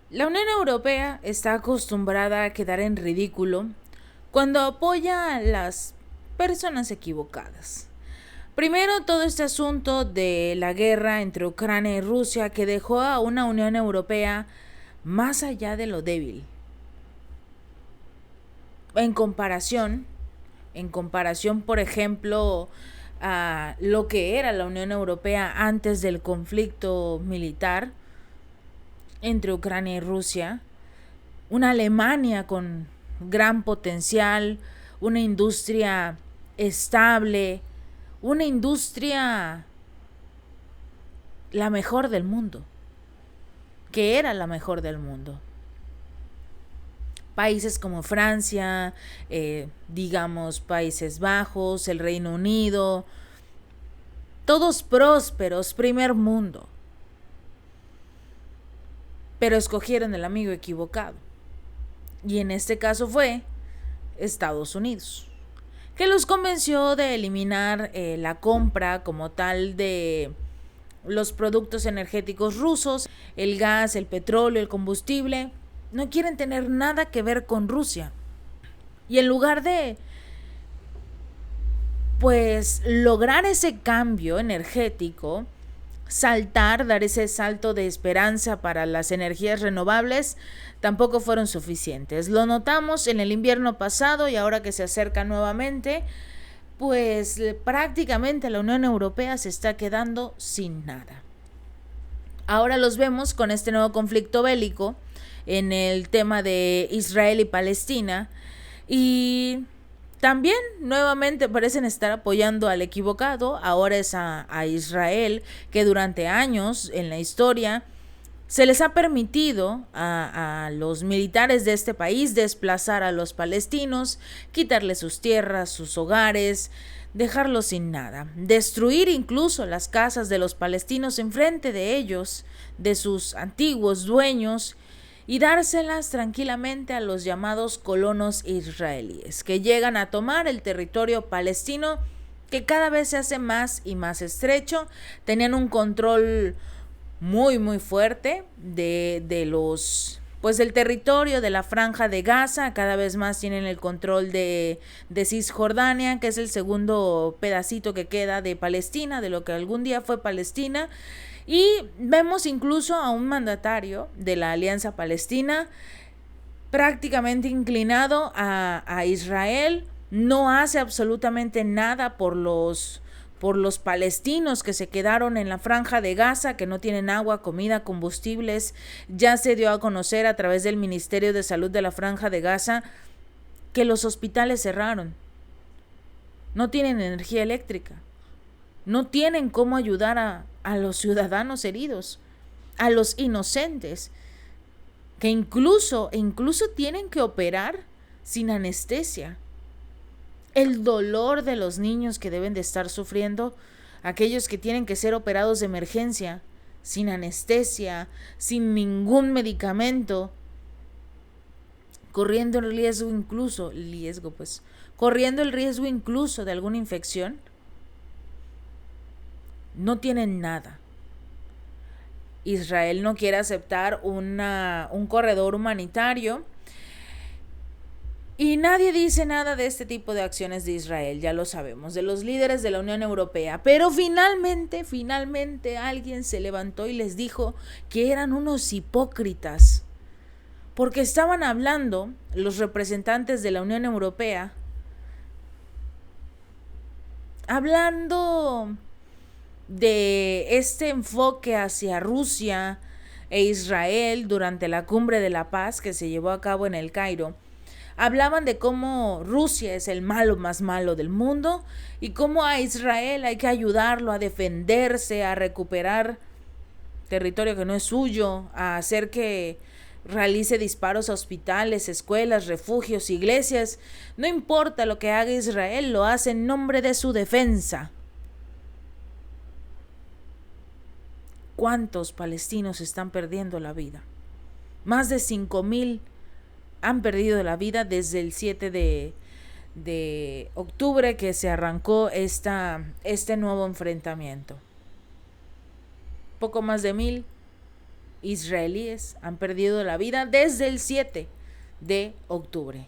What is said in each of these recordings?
La Unión Europea está acostumbrada a quedar en ridículo cuando apoya a las personas equivocadas. Primero, todo este asunto de la guerra entre Ucrania y Rusia que dejó a una Unión Europea más allá de lo débil. En comparación, por ejemplo, a lo que era la Unión Europea antes del conflicto militar entre Ucrania y Rusia, una Alemania con gran potencial, una industria estable, una industria la mejor del mundo, que era la mejor del mundo. Países como Francia, digamos Países Bajos, el Reino Unido, todos prósperos, primer mundo. Pero escogieron el amigo equivocado. Y en este caso fue Estados Unidos, que los convenció de eliminar la compra como tal de los productos energéticos rusos, el gas, el petróleo, el combustible. No quieren tener nada que ver con Rusia. Y en lugar de pues lograr ese cambio energético, dar ese salto de esperanza para las energías renovables, tampoco fueron suficientes. Lo notamos en el invierno pasado y ahora que se acerca nuevamente, pues prácticamente la Unión Europea se está quedando sin nada. Ahora los vemos con este nuevo conflicto bélico en el tema de Israel y Palestina, y también nuevamente parecen estar apoyando al equivocado. Ahora es a Israel, que durante años en la historia se les ha permitido a los militares de este país desplazar a los palestinos, quitarles sus tierras, sus hogares, dejarlos sin nada, destruir incluso las casas de los palestinos enfrente de ellos, de sus antiguos dueños, y dárselas tranquilamente a los llamados colonos israelíes, que llegan a tomar el territorio palestino, que cada vez se hace más y más estrecho. Tenían un control muy fuerte de los pues del territorio de la franja de Gaza. Cada vez más tienen el control de Cisjordania, que es el segundo pedacito que queda de Palestina, de lo que algún día fue Palestina. Y vemos incluso a un mandatario de la Alianza Palestina prácticamente inclinado a Israel. No hace absolutamente nada por los palestinos que se quedaron en la franja de Gaza, que no tienen agua, comida, combustibles. Ya se dio a conocer a través del Ministerio de Salud de la franja de Gaza que los hospitales cerraron. No tienen energía eléctrica. No tienen cómo ayudar a los ciudadanos heridos, a los inocentes, que incluso tienen que operar sin anestesia. El dolor de los niños que deben de estar sufriendo, aquellos que tienen que ser operados de emergencia, sin anestesia, sin ningún medicamento, corriendo el riesgo incluso de alguna infección, no tienen nada. Israel no quiere aceptar un corredor humanitario. Y nadie dice nada de este tipo de acciones de Israel, ya lo sabemos, de los líderes de la Unión Europea. Pero finalmente alguien se levantó y les dijo que eran unos hipócritas, porque estaban hablando los representantes de la Unión Europea, hablando de este enfoque hacia Rusia e Israel durante la Cumbre de la Paz que se llevó a cabo en el Cairo. Hablaban de cómo Rusia es el malo más malo del mundo y cómo a Israel hay que ayudarlo a defenderse, a recuperar territorio que no es suyo, a hacer que realice disparos a hospitales, escuelas, refugios, iglesias. No importa lo que haga Israel, lo hace en nombre de su defensa. ¿Cuántos palestinos están perdiendo la vida? Más de 5,000 han perdido la vida desde el 7 de octubre que se arrancó este nuevo enfrentamiento. Poco más de 1,000 israelíes han perdido la vida desde el 7 de octubre.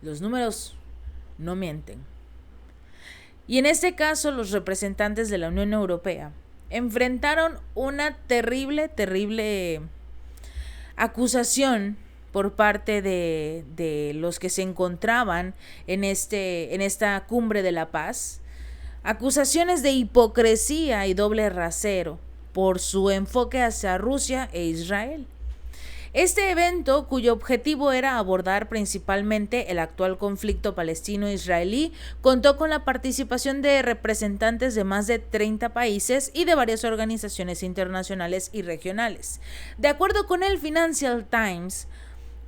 Los números no mienten. Y en este caso, los representantes de la Unión Europea enfrentaron una terrible acusación por parte de los que se encontraban en esta cumbre de la paz. Acusaciones de hipocresía y doble rasero por su enfoque hacia Rusia e Israel. Este evento, cuyo objetivo era abordar principalmente el actual conflicto palestino-israelí, contó con la participación de representantes de más de 30 países y de varias organizaciones internacionales y regionales. De acuerdo con el Financial Times,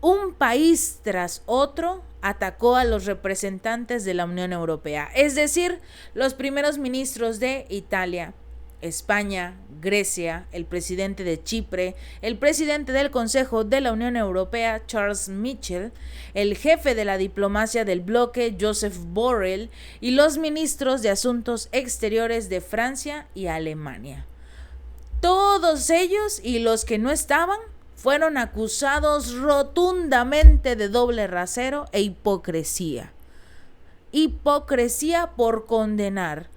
un país tras otro atacó a los representantes de la Unión Europea, es decir, los primeros ministros de Italia, España, Grecia, el presidente de Chipre, el presidente del Consejo de la Unión Europea, Charles Michel, el jefe de la diplomacia del bloque, Joseph Borrell, y los ministros de Asuntos Exteriores de Francia y Alemania. Todos ellos y los que no estaban fueron acusados rotundamente de doble rasero e hipocresía. Hipocresía por condenar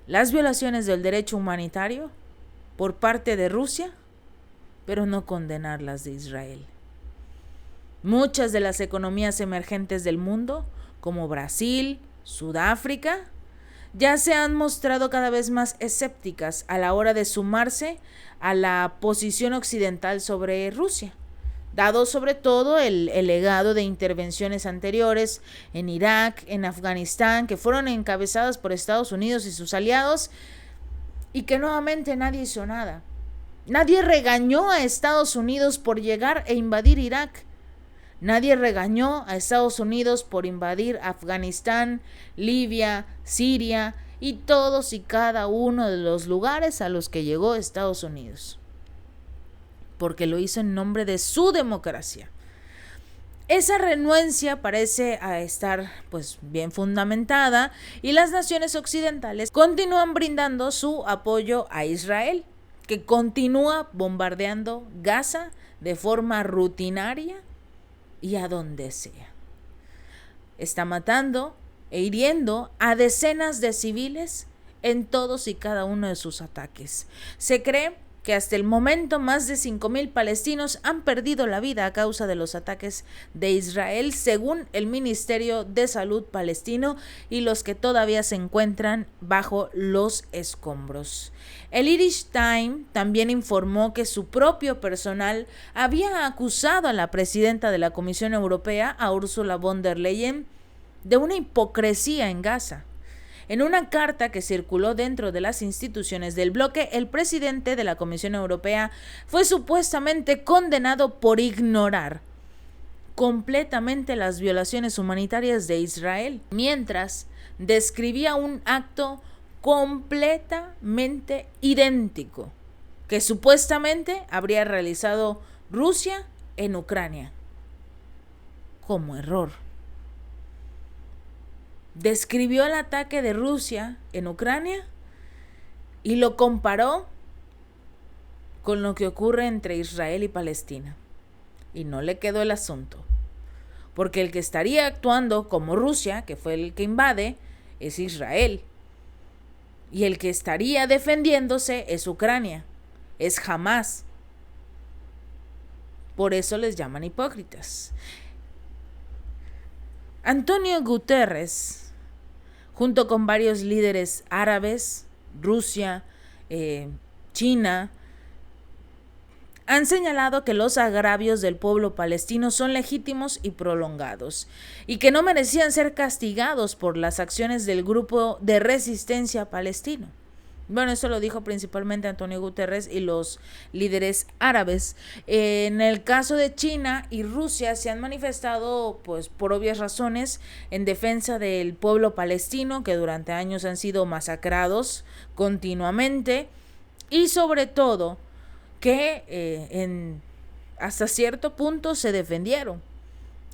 las violaciones del derecho humanitario por parte de Rusia, pero no condenar las de Israel. Muchas de las economías emergentes del mundo, como Brasil, Sudáfrica, ya se han mostrado cada vez más escépticas a la hora de sumarse a la posición occidental sobre Rusia, dado sobre todo el legado de intervenciones anteriores en Irak, en Afganistán, que fueron encabezadas por Estados Unidos y sus aliados, y que nuevamente nadie hizo nada. Nadie regañó a Estados Unidos por llegar e invadir Irak. Nadie regañó a Estados Unidos por invadir Afganistán, Libia, Siria y todos y cada uno de los lugares a los que llegó Estados Unidos, porque lo hizo en nombre de su democracia. Esa renuencia parece estar bien fundamentada y las naciones occidentales continúan brindando su apoyo a Israel, que continúa bombardeando Gaza de forma rutinaria y a donde sea. Está matando e hiriendo a decenas de civiles en todos y cada uno de sus ataques. Se cree que hasta el momento más de 5,000 palestinos han perdido la vida a causa de los ataques de Israel, según el Ministerio de Salud palestino, y los que todavía se encuentran bajo los escombros. El Irish Times también informó que su propio personal había acusado a la presidenta de la Comisión Europea, a Ursula von der Leyen, de una hipocresía en Gaza. En una carta que circuló dentro de las instituciones del bloque, el presidente de la Comisión Europea fue supuestamente condenado por ignorar completamente las violaciones humanitarias de Israel, mientras describía un acto completamente idéntico que supuestamente habría realizado Rusia en Ucrania. Como error. Describió el ataque de Rusia en Ucrania y lo comparó con lo que ocurre entre Israel y Palestina. Y no le quedó el asunto, porque el que estaría actuando como Rusia, que fue el que invade, es Israel. Y el que estaría defendiéndose es Ucrania, es Hamás. Por eso les llaman hipócritas. Antonio Guterres, junto con varios líderes árabes, Rusia, China, han señalado que los agravios del pueblo palestino son legítimos y prolongados, y que no merecían ser castigados por las acciones del grupo de resistencia palestino. Bueno, eso lo dijo principalmente Antonio Guterres y los líderes árabes. En el caso de China y Rusia se han manifestado, por obvias razones, en defensa del pueblo palestino, que durante años han sido masacrados continuamente, y sobre todo que hasta cierto punto se defendieron.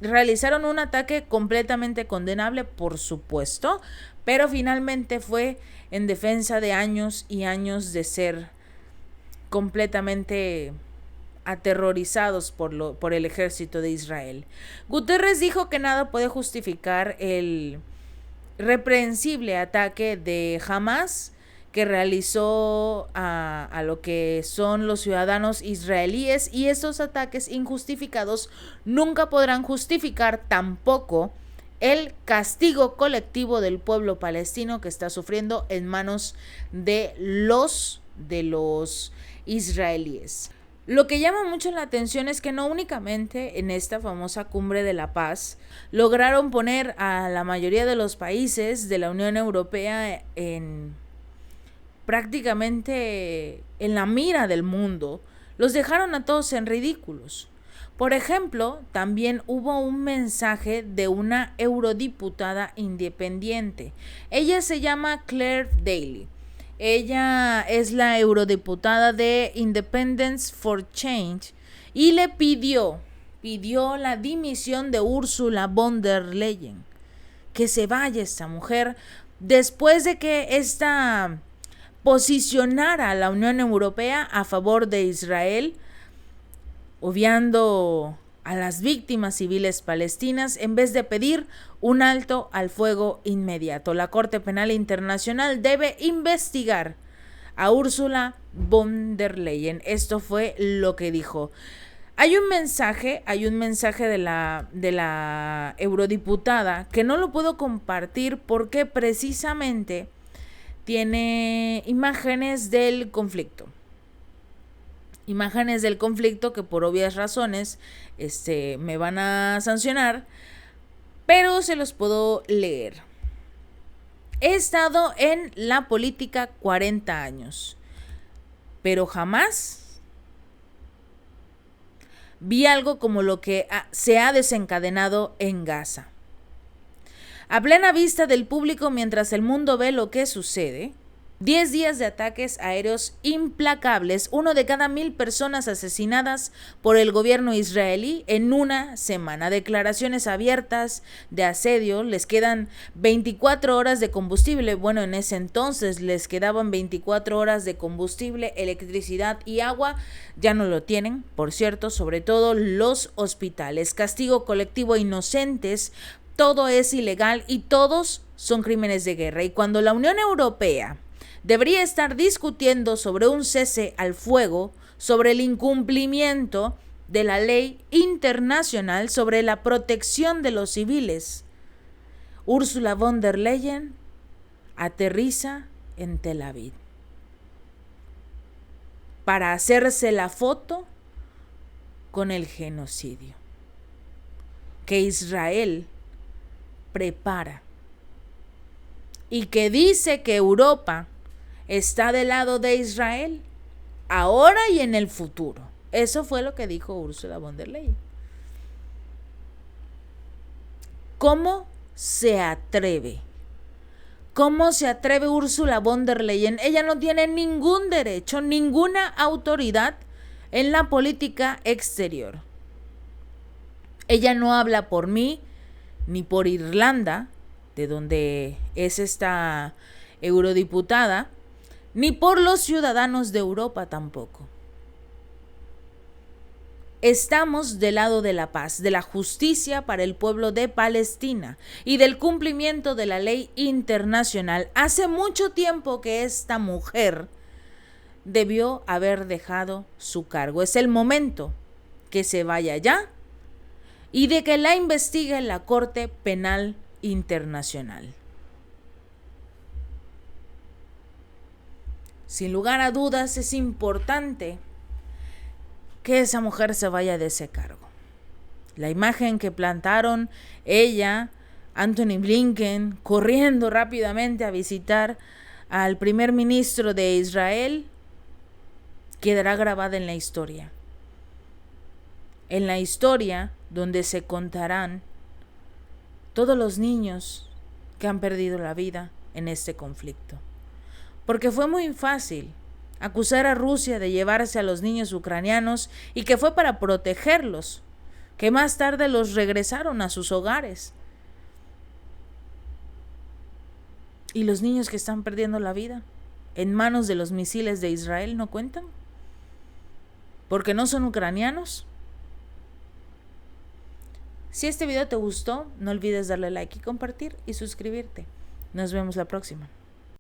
Realizaron un ataque completamente condenable, por supuesto, pero finalmente fue en defensa de años y años de ser completamente aterrorizados por el ejército de Israel. Guterres dijo que nada puede justificar el reprensible ataque de Hamas que realizó a lo que son los ciudadanos israelíes, y estos ataques injustificados nunca podrán justificar tampoco el castigo colectivo del pueblo palestino que está sufriendo en manos de los israelíes. Lo que llama mucho la atención es que no únicamente en esta famosa cumbre de la paz lograron poner a la mayoría de los países de la Unión Europea prácticamente en la mira del mundo, los dejaron a todos en ridículos. Por ejemplo, también hubo un mensaje de una eurodiputada independiente. Ella se llama Claire Daly. Ella es la eurodiputada de Independence for Change y le pidió la dimisión de Ursula von der Leyen. Que se vaya esta mujer después de que esta posicionara a la Unión Europea a favor de Israel, obviando a las víctimas civiles palestinas en vez de pedir un alto al fuego inmediato. La Corte Penal Internacional debe investigar a Ursula von der Leyen. Esto fue lo que dijo. Hay un mensaje de la eurodiputada que no lo puedo compartir porque precisamente tiene imágenes del conflicto. Imágenes del conflicto que por obvias razones me van a sancionar, pero se los puedo leer. He estado en la política 40 años, pero jamás vi algo como lo que se ha desencadenado en Gaza. A plena vista del público, mientras el mundo ve lo que sucede, 10 días de ataques aéreos implacables, 1 de cada 1000 personas asesinadas por el gobierno israelí en una semana, declaraciones abiertas de asedio, les quedan 24 horas de combustible, bueno, en ese entonces les quedaban 24 horas de combustible, electricidad y agua, ya no lo tienen, por cierto, sobre todo los hospitales, castigo colectivo a inocentes, todo es ilegal y todos son crímenes de guerra. Y cuando la Unión Europea debería estar discutiendo sobre un cese al fuego, sobre el incumplimiento de la ley internacional, sobre la protección de los civiles, Ursula von der Leyen aterriza en Tel Aviv para hacerse la foto con el genocidio que Israel prepara y que dice que Europa está del lado de Israel ahora y en el futuro. Eso fue lo que dijo Ursula von der Leyen. ¿Cómo se atreve? ¿Cómo se atreve Ursula von der Leyen? Ella no tiene ningún derecho, ninguna autoridad en la política exterior. Ella no habla por mí ni por Irlanda, de donde es esta eurodiputada, ni por los ciudadanos de Europa tampoco. Estamos del lado de la paz, de la justicia para el pueblo de Palestina y del cumplimiento de la ley internacional. Hace mucho tiempo que esta mujer debió haber dejado su cargo. Es el momento que se vaya ya y de que la investigue la Corte Penal Internacional. Sin lugar a dudas, es importante que esa mujer se vaya de ese cargo. La imagen que plantaron ella, Antony Blinken, corriendo rápidamente a visitar al primer ministro de Israel, quedará grabada en la historia. En la historia donde se contarán todos los niños que han perdido la vida en este conflicto. Porque fue muy fácil acusar a Rusia de llevarse a los niños ucranianos y que fue para protegerlos, que más tarde los regresaron a sus hogares. ¿Y los niños que están perdiendo la vida en manos de los misiles de Israel no cuentan? ¿Porque no son ucranianos? Si este video te gustó, no olvides darle like y compartir y suscribirte. Nos vemos la próxima.